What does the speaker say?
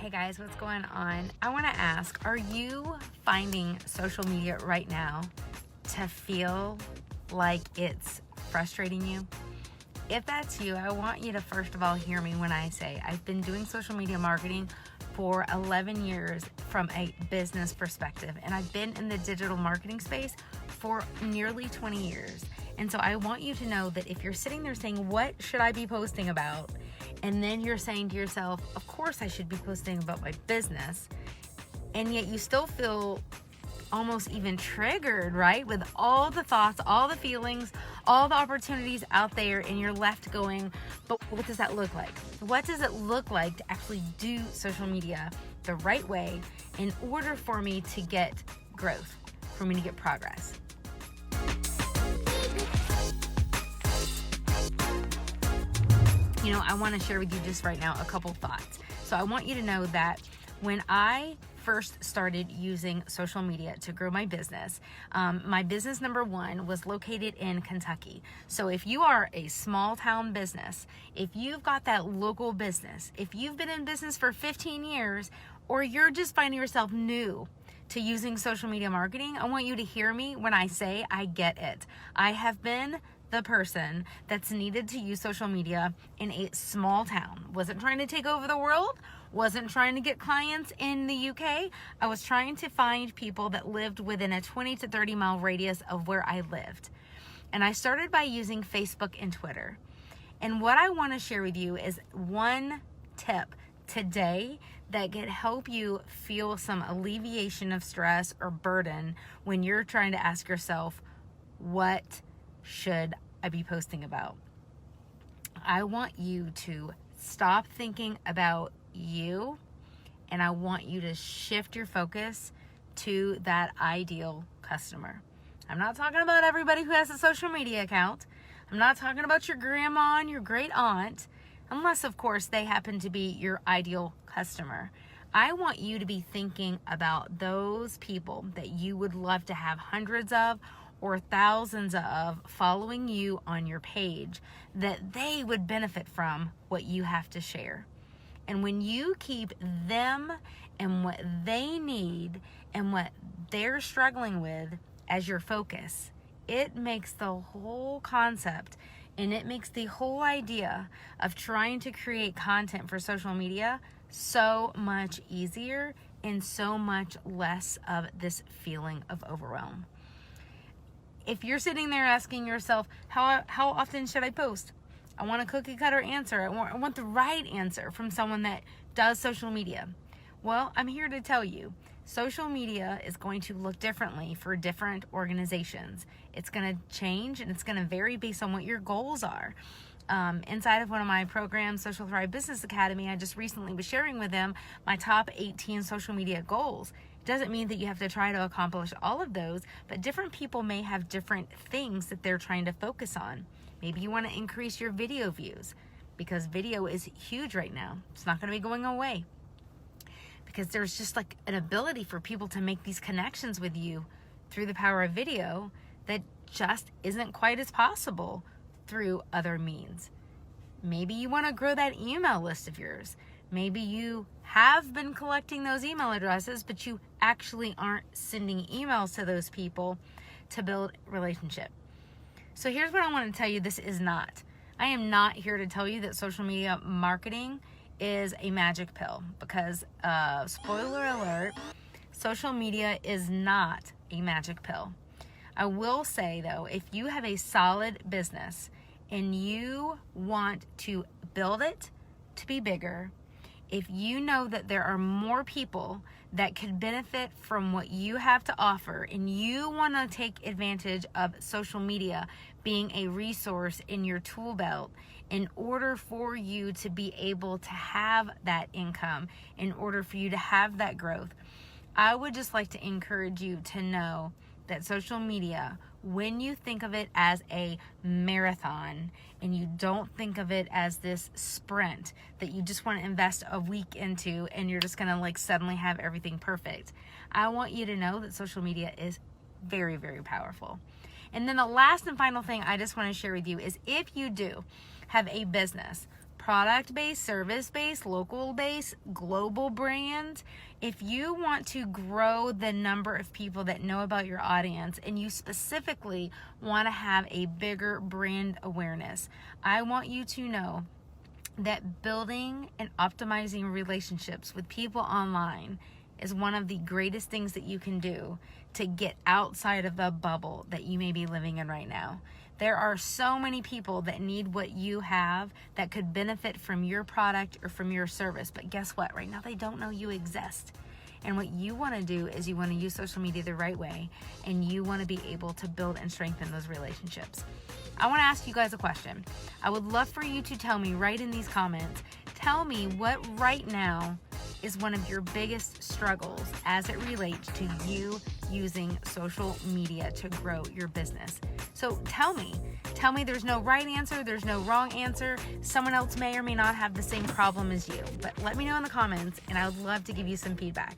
Hey guys, what's going on? I want to ask, are you finding social media right now to feel like it's frustrating you? If that's you, I want you to first of all hear me when I say I've been doing social media marketing for 11 years from a business perspective, and I've been in the digital marketing space for nearly 20 years. And so I want you to know that if you're sitting there saying, what should I be posting about? And then you're saying to yourself, of course I should be posting about my business. And yet you still feel almost even triggered, right? With all the thoughts, all the feelings, all the opportunities out there, and you're left going, but what does that look like? What does it look like to actually do social media the right way in order for me to get growth, for me to get progress? You know, I want to share with you just right now a couple thoughts. So I want you to know that when I first started using social media to grow my business number one was located in Kentucky. So if you are a small town business, if you've got that local business, if you've been in business for 15 years, or you're just finding yourself new to using social media marketing, I want you to hear me when I say I get it. I have been the person that's needed to use social media in a small town. Wasn't trying to take over the world, wasn't trying to get clients in the UK. I was trying to find people that lived within a 20 to 30 mile radius of where I lived. And I started by using Facebook and Twitter. And what I want to share with you is one tip today that can help you feel some alleviation of stress or burden when you're trying to ask yourself, what should I be posting about? I want you to stop thinking about you, and I want you to shift your focus to that ideal customer. I'm not talking about everybody who has a social media account. I'm not talking about your grandma and your great aunt, unless of course they happen to be your ideal customer. I want you to be thinking about those people that you would love to have hundreds of or thousands of following you on your page, that they would benefit from what you have to share. And when you keep them and what they need and what they're struggling with as your focus, it makes the whole concept and it makes the whole idea of trying to create content for social media so much easier and so much less of this feeling of overwhelm. If you're sitting there asking yourself, how often should I post? I want a cookie cutter answer. I want the right answer from someone that does social media. Well, I'm here to tell you, social media is going to look differently for different organizations. It's going to change and it's going to vary based on what your goals are. Inside of one of my programs, Social Thrive Business Academy, I just recently was sharing with them my top 18 social media goals. Doesn't mean that you have to try to accomplish all of those, but different people may have different things that they're trying to focus on. Maybe you want to increase your video views because video is huge right now. It's not going to be going away because there's just like an ability for people to make these connections with you through the power of video that just isn't quite as possible through other means. Maybe you want to grow that email list of yours. Maybe you have been collecting those email addresses, but you actually aren't sending emails to those people to build relationship. So here's what I want to tell you. I am not here to tell you that social media marketing is a magic pill because, spoiler alert, social media is not a magic pill. I will say though, if you have a solid business and you want to build it to be bigger, if you know that there are more people that could benefit from what you have to offer and you want to take advantage of social media being a resource in your tool belt in order for you to be able to have that income, in order for you to have that growth, I would just like to encourage you to know that social media, when you think of it as a marathon and you don't think of it as this sprint that you just want to invest a week into and you're just going to like suddenly have everything perfect, I want you to know that social media is very, very powerful. And then the last and final thing I just want to share with you is if you do have a business product-based, service-based, local-based, global brand, if you want to grow the number of people that know about your audience and you specifically want to have a bigger brand awareness, I want you to know that building and optimizing relationships with people online is one of the greatest things that you can do to get outside of the bubble that you may be living in right now. There are so many people that need what you have that could benefit from your product or from your service. But guess what? Right now, they don't know you exist. And what you want to do is you want to use social media the right way, and you want to be able to build and strengthen those relationships. I want to ask you guys a question. I would love for you to tell me right in these comments, tell me what right now is one of your biggest struggles as it relates to you using social media to grow your business. So tell me there's no right answer, there's no wrong answer. Someone else may or may not have the same problem as you, but let me know in the comments and I would love to give you some feedback.